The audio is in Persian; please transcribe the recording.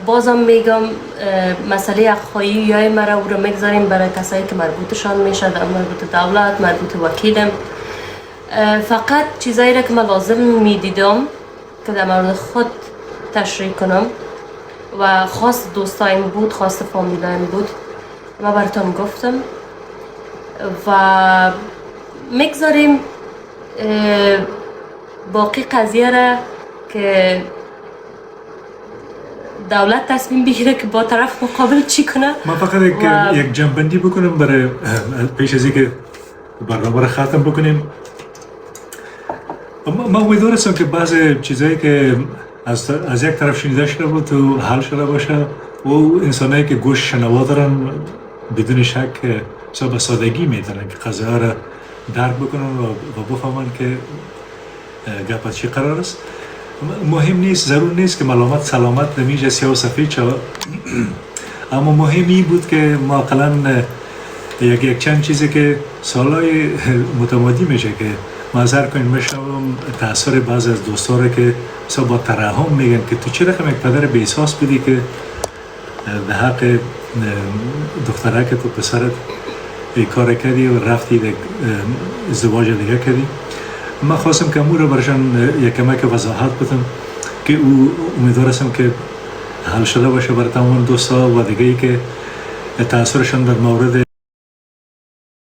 بازم میگم مسئله حق‌خواهی یای مرا او رو میگذاریم برای کسایی که مربوطشان میشه، مربوط دولت، مربوط وکیلم. فقط چیزایی را که من لازم میدیدم که در مورد خود تشریح کنم و خواست دوستایم بود، خواست فامیلایم بود، من براتون گفتم و میگذاریم باقی قضیه را که دولت تصمیم بگیره که با طرف مقابل چی کنه. من فقط یک جنبندی بکنم برای پیش از اینکه برنامه را ختم بکنیم. من امیدوار هستم که بعض چیزایی که از یک طرف شنیده شده بود تو حل شده باشه و انسانایی که گوش شنوا دارن بدون شک به سادگی میتونن که قضیه را درک بکنن و بفهمن که گپ چی قرار است. مهم نیست، ضرور نیست که ملامت سلامت نمیشه سیاه و سفید شد، اما مهم این بود که ما اقلا یک چند چیزی که سالهای متمادی میشه که معذر کنید میشم تاثیر بعض از دوستا که با ترحم میگن که تو چه رقم یک پدر بی‌احساس بودی که در حق دختره که تو پسرت کار کردی و رفتی ازدواج دیگه کردی. من خواستم که امور رو برشان یک کمک وضاحت بدم که او امیدوار هستم که حل شده باشه برای تمام دوستا و دیگه ای که تاثیرشان در مورد